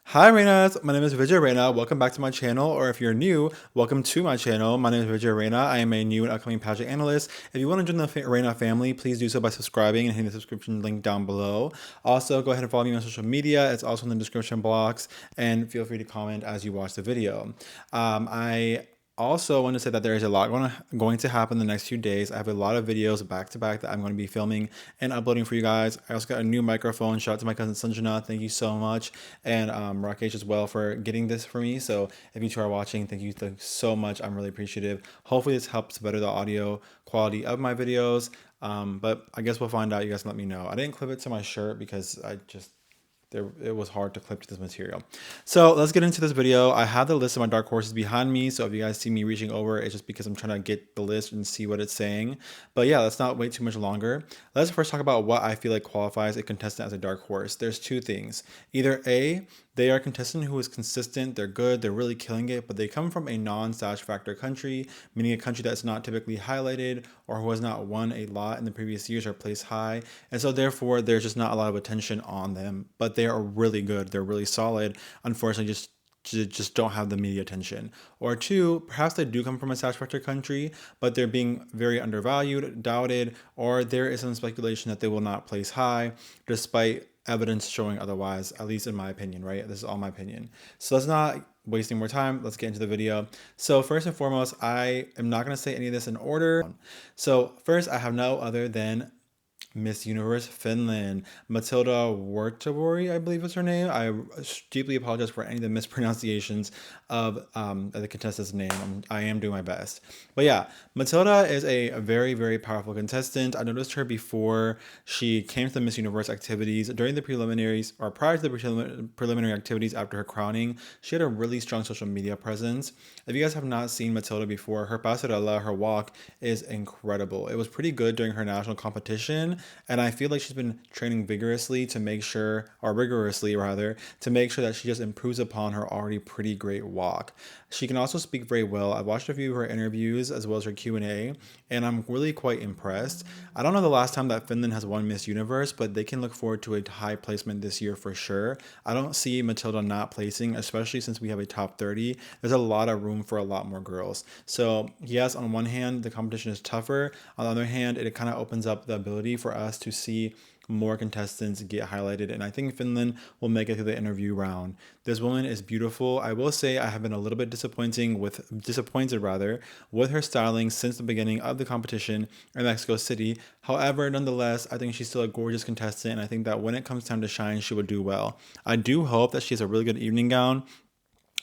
Hi Reynas, my name is Vijayreyna. Welcome back to my channel, or if you're new, welcome to my channel. My name is Vijayreyna. I am a new and upcoming pageant analyst. If you want to join the Reyna family, please do so by subscribing and hitting the subscription link down below. Also, go ahead and follow me on social media. It's also in the description box, and feel free to comment as you watch the video. I also want to say that there is a lot going to happen the next few days. I have a lot of videos back to back that I'm going to be filming and uploading for you guys. I also got a new microphone. Shout out to my cousin Sanjana. Thank you so much. And Rakesh as well for getting this for me. So if you two are watching, thank you so much. I'm really appreciative. Hopefully this helps better the audio quality of my videos. But I guess we'll find out. You guys can let me know. I didn't clip it to my shirt because it was hard to clip to this material. So let's get into this video. I have the list of my dark horses behind me. So if you guys see me reaching over, it's just because I'm trying to get the list and see what it's saying. But yeah, let's not wait too much longer. Let's first talk about what I feel like qualifies a contestant as a dark horse. There's two things. Either A, they are a contestant who is consistent, they're good, they're really killing it, but they come from a non-stash factor country, meaning a country that's not typically highlighted or who has not won a lot in the previous years or placed high. And so therefore, there's just not a lot of attention on them, but they are really good, they're really solid. Unfortunately, just don't have the media attention. Or two, perhaps they do come from a stash factor country, but they're being very undervalued, doubted, or there is some speculation that they will not place high, despite evidence showing otherwise, at least in my opinion, right? This is all my opinion. So let's not wasting more time. Let's get into the video. So first and foremost, I am not going to say any of this in order. So first, I have no other than Miss Universe Finland, Matilda Wavi, I believe is her name. I deeply apologize for any of the mispronunciations of the contestant's name. I am doing my best. But yeah, Matilda is a very, very powerful contestant. I noticed her before she came to the Miss Universe activities, during the preliminaries, or prior to the preliminary activities after her crowning. She had a really strong social media presence. If you guys have not seen Matilda before, her passerella, her walk is incredible. It was pretty good during her national competition. And I feel like she's been training vigorously to make sure, or rigorously rather, to make sure that she just improves upon her already pretty great walk. She can also speak very well. I've watched a few of her interviews as well as her Q&A, and I'm really quite impressed. I don't know the last time that Finland has won Miss Universe, but they can look forward to a high placement this year for sure. I don't see Matilda not placing, especially since we have a top 30. There's a lot of room for a lot more girls. So yes, on one hand, the competition is tougher. On the other hand, it kind of opens up the ability for us to see more contestants get highlighted, and I think Finland will make it through the interview round. This woman is beautiful. I will say I have been a little bit disappointed with her styling since the beginning of the competition in Mexico City. However, nonetheless, I think she's still a gorgeous contestant, and I think that when it comes time to shine, she will do well. I do hope that she has a really good evening gown.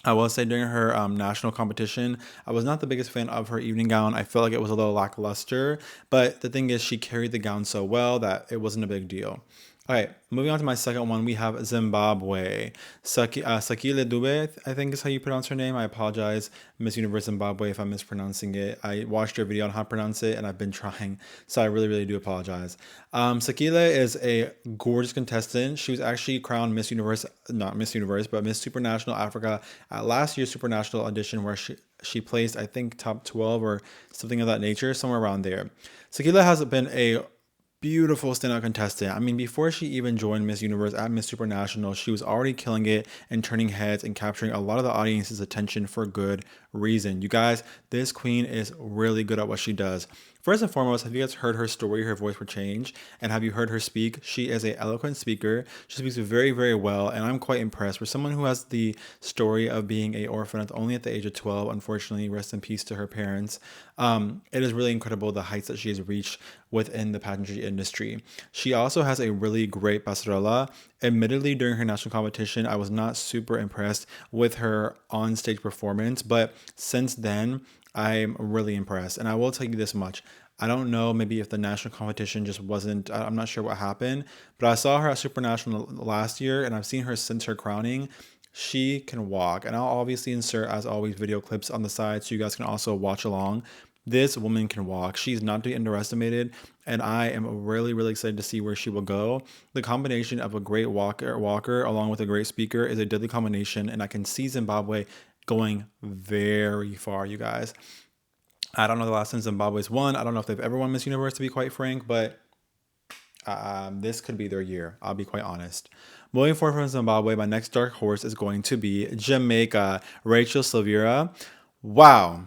I will say during her national competition, I was not the biggest fan of her evening gown. I felt like it was a little lackluster, but the thing is she carried the gown so well that it wasn't a big deal. All right, moving on to my second one, we have Zimbabwe. Sakile Dube, I think is how you pronounce her name. I apologize, Miss Universe Zimbabwe, if I'm mispronouncing it. I watched your video on how to pronounce it, and I've been trying, so I really, really do apologize. Sakile is a gorgeous contestant. She was actually crowned Miss Universe, not Miss Universe, but Miss Supranational Africa at last year's Supranational audition, where she placed, I think, top 12 or something of that nature, somewhere around there. Sakila has been a beautiful standout contestant. I mean, before she even joined Miss Universe at Miss Supranational, she was already killing it and turning heads and capturing a lot of the audience's attention for good reason. You guys, this queen is really good at what she does. First and foremost, have you guys heard her story, her voice will change? And have you heard her speak? She is an eloquent speaker. She speaks very, very well, and I'm quite impressed. For someone who has the story of being an orphan only at the age of 12, unfortunately, rest in peace to her parents, it is really incredible the heights that she has reached within the pageantry industry. She also has a really great passerella. Admittedly, during her national competition, I was not super impressed with her on-stage performance, but since then, I'm really impressed. And I will tell you this much. I don't know, maybe if the national competition just wasn't, I'm not sure what happened, but I saw her at Supranational last year, and I've seen her since her crowning. She can walk, and I'll obviously insert, as always, video clips on the side so you guys can also watch along. This woman can walk. She's not to be underestimated, and I am really, really excited to see where she will go. The combination of a great walker along with a great speaker is a deadly combination, and I can see Zimbabwe going very far, you guys. I don't know the last time Zimbabwe's won. I don't know if they've ever won Miss Universe, to be quite frank, but this could be their year. I'll be quite honest. Moving forward from Zimbabwe, my next dark horse is going to be Jamaica, Rachel Silveira. Wow.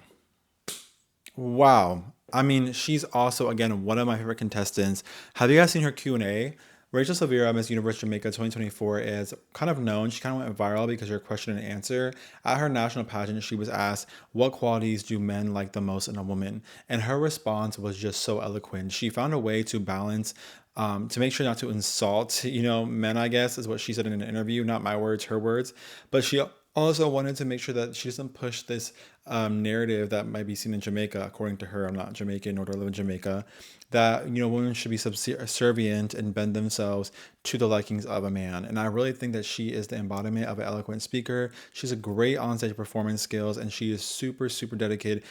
Wow. I mean, she's also, again, one of my favorite contestants. Have you guys seen her Q&A? Rachel Silveira, Miss Universe Jamaica 2024, is kind of known. She kind of went viral because her question and answer. At her national pageant, she was asked, what qualities do men like the most in a woman? And her response was just so eloquent. She found a way to balance, to make sure not to insult, men, I guess, is what she said in an interview. Not my words, her words. But she also wanted to make sure that she doesn't push this narrative that might be seen in Jamaica. According to her, I'm not Jamaican nor do I live in Jamaica, that women should be subservient and bend themselves to the likings of a man. And I really think that she is the embodiment of an eloquent speaker. She's a great onstage performance skills, and she is super, super dedicated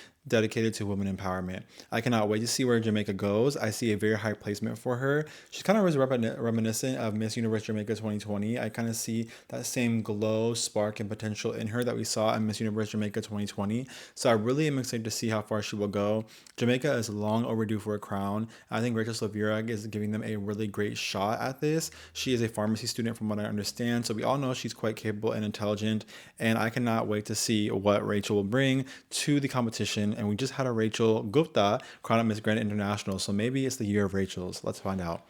to women empowerment. I cannot wait to see where Jamaica goes. I see a very high placement for her. She's kind of reminiscent of Miss Universe Jamaica 2020. I kind of see that same glow, spark, and potential in her that we saw in Miss Universe Jamaica 2020. So I really am excited to see how far she will go. Jamaica is long overdue for a crown. I think Rachel Silveira is giving them a really great shot at this. She is a pharmacy student from what I understand. So we all know she's quite capable and intelligent. And I cannot wait to see what Rachel will bring to the competition. And we just had a Rachel Gupta crowned Miss Grand International. So maybe it's the year of Rachel's. Let's find out.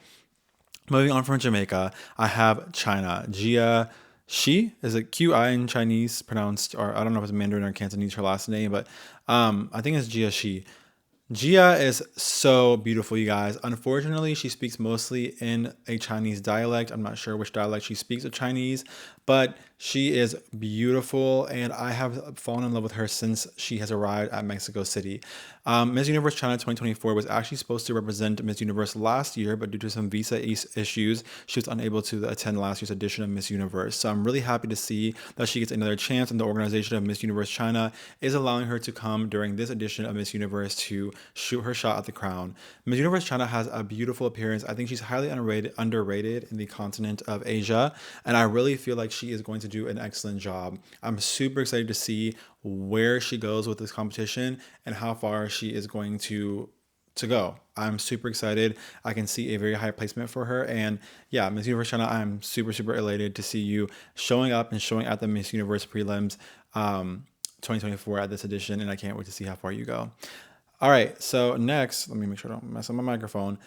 Moving on from Jamaica, I have China. Gia Shi, is it QI in Chinese pronounced, or I don't know if it's Mandarin or Cantonese, her last name, but I think it's Gia Shi. Gia is so beautiful, you guys. Unfortunately, she speaks mostly in a Chinese dialect. I'm not sure which dialect she speaks of Chinese, but she is beautiful, and I have fallen in love with her since she has arrived at Mexico City. Miss Universe China 2024 was actually supposed to represent Miss Universe last year, but due to some visa issues, she was unable to attend last year's edition of Miss Universe. So I'm really happy to see that she gets another chance, and the organization of Miss Universe China is allowing her to come during this edition of Miss Universe to shoot her shot at the crown. Miss Universe China has a beautiful appearance. I think she's highly underrated in the continent of Asia, and I really feel like she is going to do an excellent job. I'm super excited to see where she goes with this competition and how far she is going to go. I'm super excited. I can see a very high placement for her. And yeah, Miss Universe China, I'm super, super elated to see you showing up and showing at the Miss Universe prelims 2024 at this edition. And I can't wait to see how far you go. All right, so next, let me make sure I don't mess up my microphone.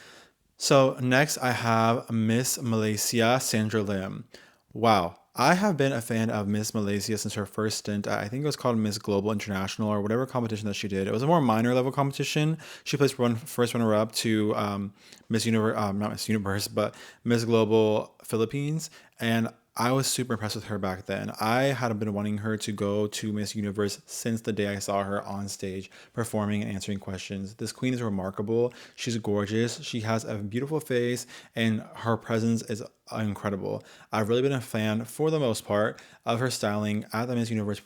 So next I have Miss Malaysia, Sandra Lim. Wow. I have been a fan of Miss Malaysia since her first stint at, I think it was called Miss Global International or whatever competition that she did. It was a more minor level competition. She placed first runner up to Miss Universe, not Miss Universe, but Miss Global Philippines. And I was super impressed with her back then. I had been wanting her to go to Miss Universe since the day I saw her on stage performing and answering questions. This queen is remarkable. She's gorgeous. She has a beautiful face, and her presence is incredible. I've really been a fan, for the most part, of her styling at the Miss Universe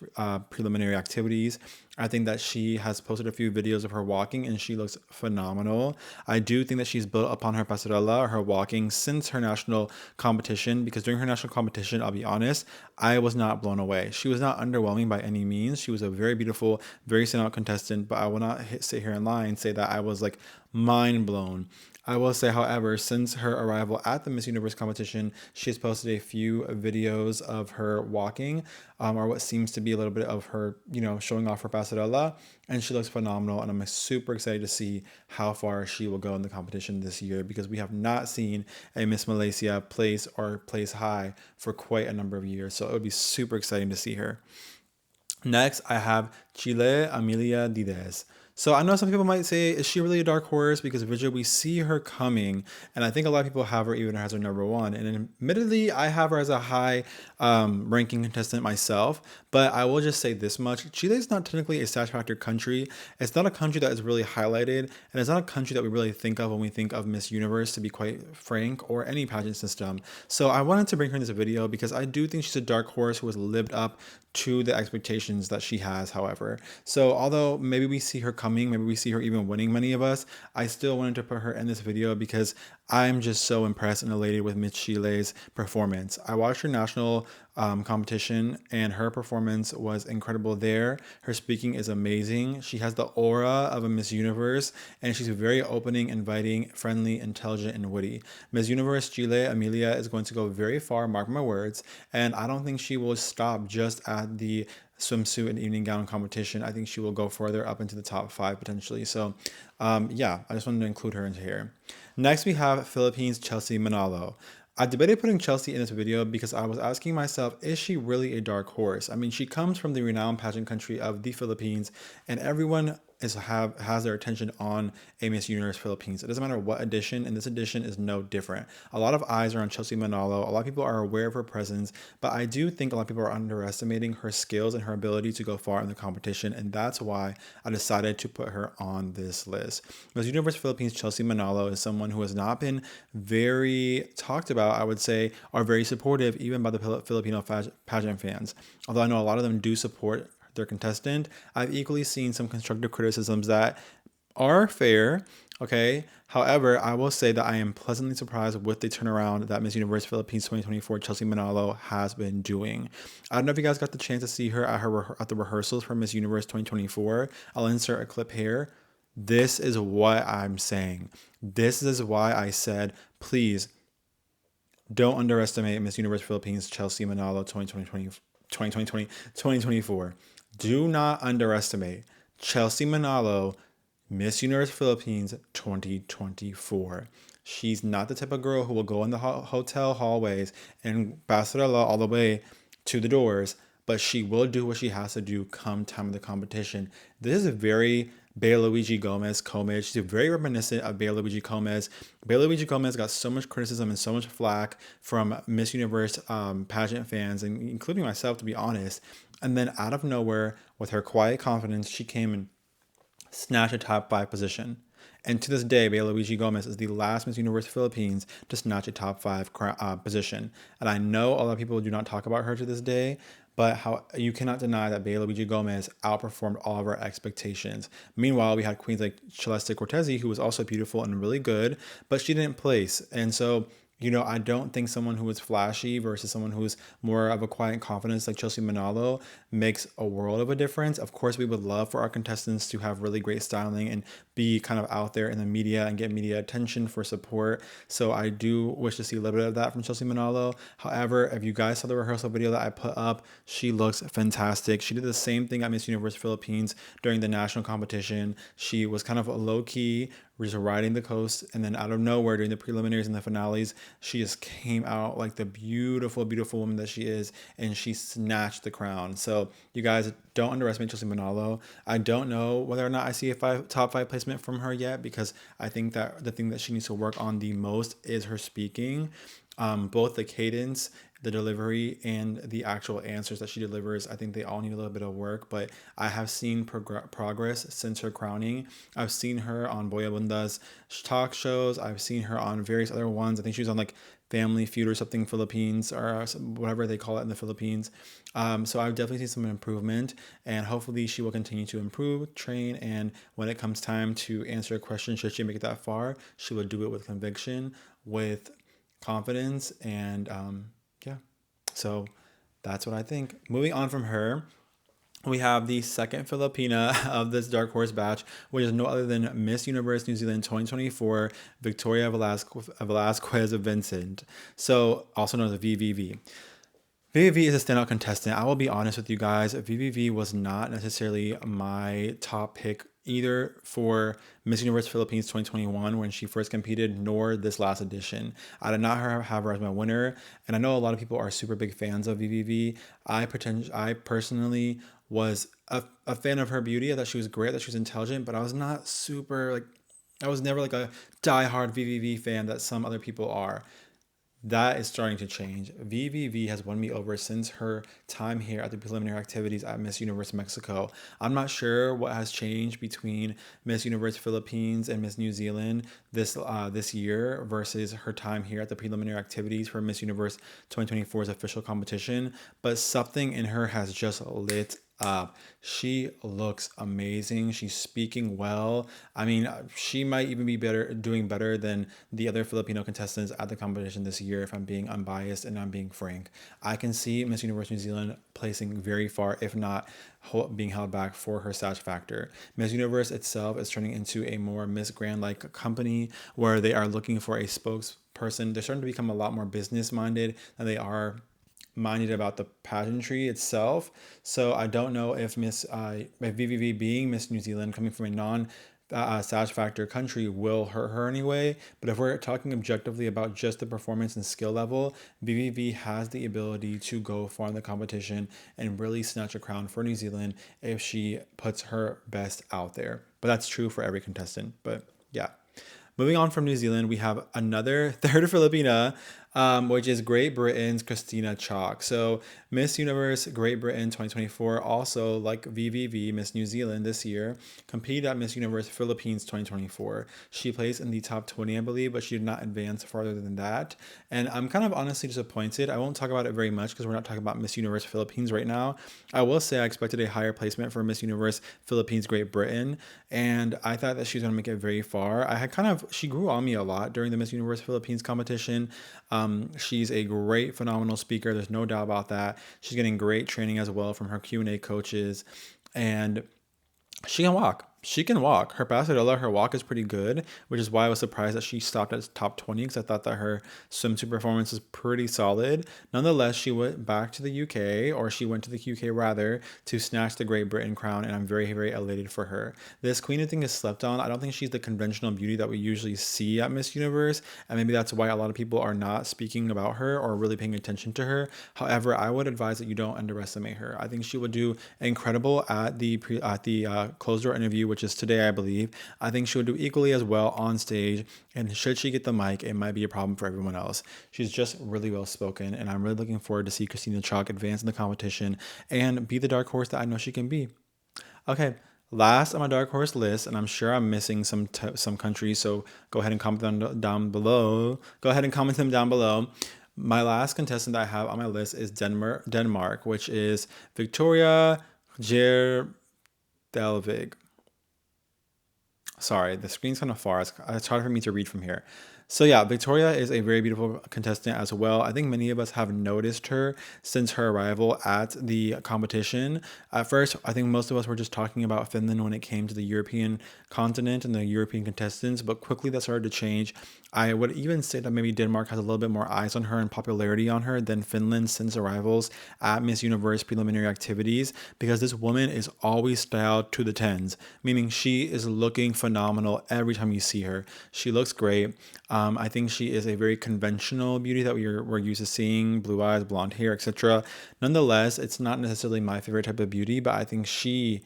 preliminary activities. I think that she has posted a few videos of her walking, and she looks phenomenal. I do think that she's built upon her pasarela, her walking, since her national competition, because during her national competition, I'll be honest, I was not blown away. She was not underwhelming by any means. She was a very beautiful, very standout contestant, but I will not sit here and lie and say that I was like mind blown. I will say, however, since her arrival at the Miss Universe competition, she has posted a few videos of her walking, or what seems to be a little bit of her, showing off her pasarela, and she looks phenomenal. And I'm super excited to see how far she will go in the competition this year, because we have not seen a Miss Malaysia place high for quite a number of years. So it would be super exciting to see her. Next, I have Chile, Amelia Dez. So I know some people might say, is she really a dark horse? Because visually we see her coming, and I think a lot of people have her even as her number one. And admittedly, I have her as a high ranking contestant myself. But I will just say this much: Chile is not technically a satisfactory country. It's not a country that is really highlighted, and it's not a country that we really think of when we think of Miss Universe, to be quite frank, or any pageant system. So I wanted to bring her in this video because I do think she's a dark horse who has lived up to the expectations that she has, however. So although maybe we see her come coming. Maybe we see her even winning many of us. I still wanted to put her in this video because I'm just so impressed and elated with Miss Chile's performance. I watched her national competition and her performance was incredible there. Her speaking is amazing. She has the aura of a Miss Universe and she's very opening, inviting, friendly, intelligent, and witty. Miss Universe Chile, Amelia, is going to go very far, mark my words, and I don't think she will stop just at the swimsuit and evening gown competition. I think she will go further up into the top 5 potentially. So yeah, I just wanted to include her into here. Next, we have Philippines Chelsea Manalo. I debated putting Chelsea in this video because I was asking myself, is she really a dark horse? I mean, she comes from the renowned pageant country of the Philippines, and everyone has their attention on a Miss Universe Philippines. It doesn't matter what edition, and this edition is no different. A lot of eyes are on Chelsea Manalo. A lot of people are aware of her presence, but I do think a lot of people are underestimating her skills and her ability to go far in the competition, and that's why I decided to put her on this list. Miss Universe Philippines Chelsea Manalo is someone who has not been very talked about, I would say, are very supportive even by the Filipino pageant fans. Although I know a lot of them do support their contestant, I've equally seen some constructive criticisms that are fair. Okay. However, I will say that I am pleasantly surprised with the turnaround that Miss Universe Philippines 2024 Chelsea Manalo has been doing. I don't know if you guys got the chance to see her at the rehearsals for Miss Universe 2024. I'll insert a clip here. This is what I'm saying. This is why I said, please don't underestimate Miss Universe Philippines Chelsea Manalo 2024. Do not underestimate Chelsea Manalo, Miss Universe Philippines 2024. She's not the type of girl who will go in the hotel hallways and pasarela all the way to the doors, but she will do what she has to do come time of the competition. This is a very Bea Luigi Gomez homage. She's very reminiscent of Bea Luigi Gomez. Bea Luigi Gomez got so much criticism and so much flack from Miss Universe pageant fans, and including myself, to be honest. And then out of nowhere, with her quiet confidence, she came and snatched a top 5 position. And to this day, Bea Luigi Gomez is the last Miss Universe Philippines to snatch a top 5 position. And I know a lot of people do not talk about her to this day, but you cannot deny that Bea Luigi Gomez outperformed all of our expectations. Meanwhile, we had queens like Celeste Cortezi, who was also beautiful and really good, but she didn't place. And so, you know, I don't think someone who is flashy versus someone who is more of a quiet confidence like Chelsea Manalo makes a world of a difference. Of course, we would love for our contestants to have really great styling and be kind of out there in the media and get media attention for support. So I do wish to see a little bit of that from Chelsea Manalo. However, if you guys saw the rehearsal video that I put up, she looks fantastic. She did the same thing at Miss Universe Philippines during the national competition. She was kind of low key, just riding the coast, and then out of nowhere during the preliminaries and the finales, she just came out like the beautiful, beautiful woman that she is, and she snatched the crown. So you guys don't underestimate Chelsea Manalo. I don't know whether or not I see a top 5 placement from her yet, because I think that the thing that she needs to work on the most is her speaking. Both the cadence, the delivery, and the actual answers that she delivers, I think they all need a little bit of work, but I have seen progress since her crowning. I've seen her on Boy Abunda's talk shows. I've seen her on various other ones. I think she was on like Family Feud or something Philippines, or whatever they call it in the Philippines. So I've definitely seen some improvement, and hopefully she will continue to improve, train, and when it comes time to answer a question, should she make it that far, she will do it with conviction, with confidence, and yeah. So that's what I think. Moving on from her, we have the second Filipina of this Dark Horse batch, which is no other than Miss Universe New Zealand 2024, Victoria Velasquez Vincent. So also known as VVV. VVV is a standout contestant. I will be honest with you guys. VVV was not necessarily my top pick either for Miss Universe Philippines 2021 when she first competed, nor this last edition. I did not have her as my winner, and I know a lot of people are super big fans of VVV. I personally was a fan of her beauty. I thought she was great, that she was intelligent, but I was not super like, I was never like a diehard VVV fan that some other people are. That is starting to change. VVV has won me over since her time here at the preliminary activities at Miss Universe Mexico. I'm not sure what has changed between Miss Universe Philippines and Miss New Zealand this year versus her time here at the preliminary activities for Miss Universe 2024's official competition, but something in her has just lit Uh, she looks amazing. She's speaking well. I mean, she might even be doing better than the other Filipino contestants at the competition this year, if I'm being unbiased and I'm being frank. I can see Miss Universe New Zealand placing very far, if not being held back for her Satch factor. Miss Universe itself is turning into a more Miss Grand like company where they are looking for a spokesperson. They're starting to become a lot more business minded than they are minded about the pageantry itself. So I don't know if if VVV being Miss New Zealand coming from a non Sash Factor country will hurt her anyway. But if we're talking objectively about just the performance and skill level, VVV has the ability to go far in the competition and really snatch a crown for New Zealand if she puts her best out there. But that's true for every contestant. But yeah. Moving on from New Zealand, we have another third Filipina, which is Great Britain's Christina Chu. So Miss Universe Great Britain 2024, also like VVV Miss New Zealand this year, competed at Miss Universe Philippines 2024. She placed in the top 20, I believe, but she did not advance farther than that. And I'm kind of honestly disappointed. I won't talk about it very much because we're not talking about Miss Universe Philippines right now. I will say I expected a higher placement for Miss Universe Philippines Great Britain, and I thought that she was going to make it very far. She grew on me a lot during the Miss Universe Philippines competition. She's a great, phenomenal speaker. There's no doubt about that. She's getting great training as well from her Q&A coaches, and she can walk. She can walk. Her passerella, her walk is pretty good, which is why I was surprised that she stopped at top 20 because I thought that her swimsuit performance is pretty solid. Nonetheless, she went back to the UK, or she went to the UK rather, to snatch the Great Britain crown, and I'm very, very elated for her. This queen, I think, is slept on. I don't think she's the conventional beauty that we usually see at Miss Universe, and maybe that's why a lot of people are not speaking about her or really paying attention to her. However, I would advise that you don't underestimate her. I think she would do incredible at the closed door interview, which is today, I believe. I think she would do equally as well on stage, and should she get the mic, it might be a problem for everyone else. She's just really well spoken, and I'm really looking forward to see Christina Chu advance in the competition and be the dark horse that I know she can be. Okay, last on my dark horse list, and I'm sure I'm missing some countries, so go ahead and comment them down below. My last contestant that I have on my list is Denmark, which is Victoria Delvig. Sorry, the screen's kind of far. It's hard for me to read from here. So yeah, Victoria is a very beautiful contestant as well. I think many of us have noticed her since her arrival at the competition. At first, I think most of us were just talking about Finland when it came to the European continent and the European contestants, but quickly that started to change. I would even say that maybe Denmark has a little bit more eyes on her and popularity on her than Finland since arrivals at Miss Universe preliminary activities, because this woman is always styled to the tens, meaning she is looking phenomenal every time you see her. She looks great. I think she is a very conventional beauty that we're used to seeing, blue eyes, blonde hair, etc. Nonetheless, it's not necessarily my favorite type of beauty, but I think she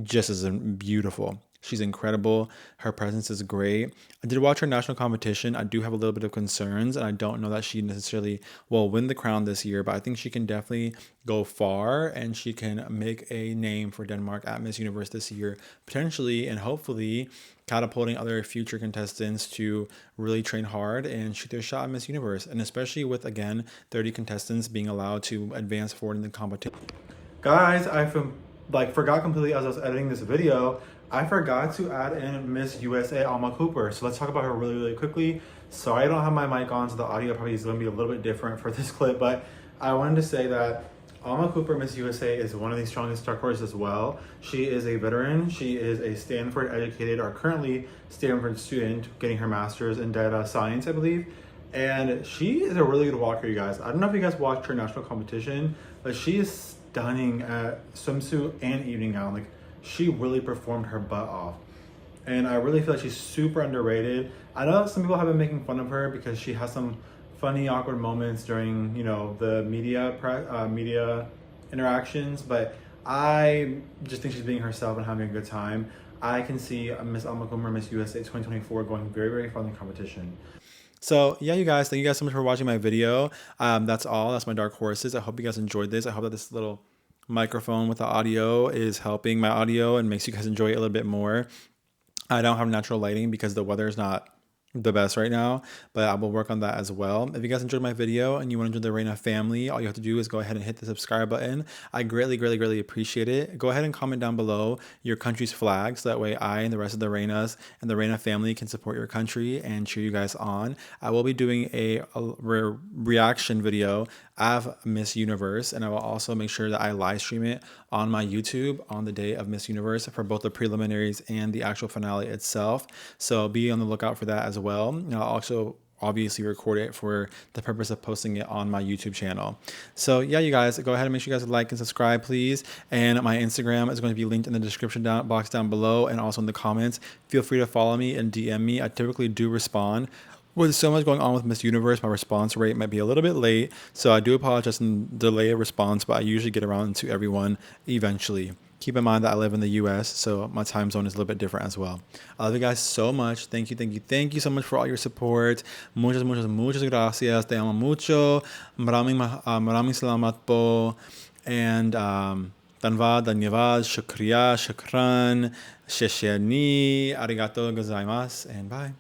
just is beautiful. She's incredible. Her presence is great. I did watch her national competition. I do have a little bit of concerns, and I don't know that she necessarily will win the crown this year, but I think she can definitely go far, and she can make a name for Denmark at Miss Universe this year, potentially and hopefully catapulting other future contestants to really train hard and shoot their shot at Miss Universe, and especially with, again, 30 contestants being allowed to advance forward in the competition. Guys, I forgot completely as I was editing this video. I forgot to add in Miss USA Alma Cooper. So let's talk about her really, really quickly. Sorry I don't have my mic on, so the audio probably is going to be a little bit different for this clip, but I wanted to say that Alma Cooper, Miss USA, is one of the strongest dark horses as well. She is a veteran. She is a Stanford educated, or currently Stanford student, getting her master's in data science, I believe. And she is a really good walker, you guys. I don't know if you guys watched her national competition, but she is stunning at swimsuit and evening gown. Like, she really performed her butt off. And I really feel like she's super underrated. I know some people have been making fun of her because she has some funny, awkward moments during, the media interactions, but I just think she's being herself and having a good time. I can see Miss Alma Cooper, Miss USA 2024 going very, very far in the competition. So yeah, you guys, thank you guys so much for watching my video. That's all. That's my dark horses. I hope you guys enjoyed this. I hope that this little microphone with the audio is helping my audio and makes you guys enjoy it a little bit more. I don't have natural lighting because the weather is not the best right now, but I will work on that as well. If you guys enjoyed my video and you want to join the Reyna family, all you have to do is go ahead and hit the subscribe button. I greatly appreciate it. Go ahead and comment down below your country's flag, so that way I and the rest of the Reynas and the Reyna family can support your country and cheer you guys on. I will be doing a reaction video of Miss Universe, and I will also make sure that I live stream it on my YouTube on the day of Miss Universe for both the preliminaries and the actual finale itself. So be on the lookout for that as well. And I'll also obviously record it for the purpose of posting it on my YouTube channel. So yeah, you guys, go ahead and make sure you guys like and subscribe, please. And my Instagram is going to be linked in the description box down below and also in the comments. Feel free to follow me and DM me. I typically do respond. With so much going on with Miss Universe, my response rate might be a little bit late, so I do apologize and delay a response, but I usually get around to everyone eventually. Keep in mind that I live in the US, so my time zone is a little bit different as well. I love you guys so much. Thank you so much for all your support. Muchas gracias. Te amo mucho. Maraming salamat po. And Danvad, Dhanyavad, Shukriya, Shukran, Shesheni, Arigato gozaimasu, and bye.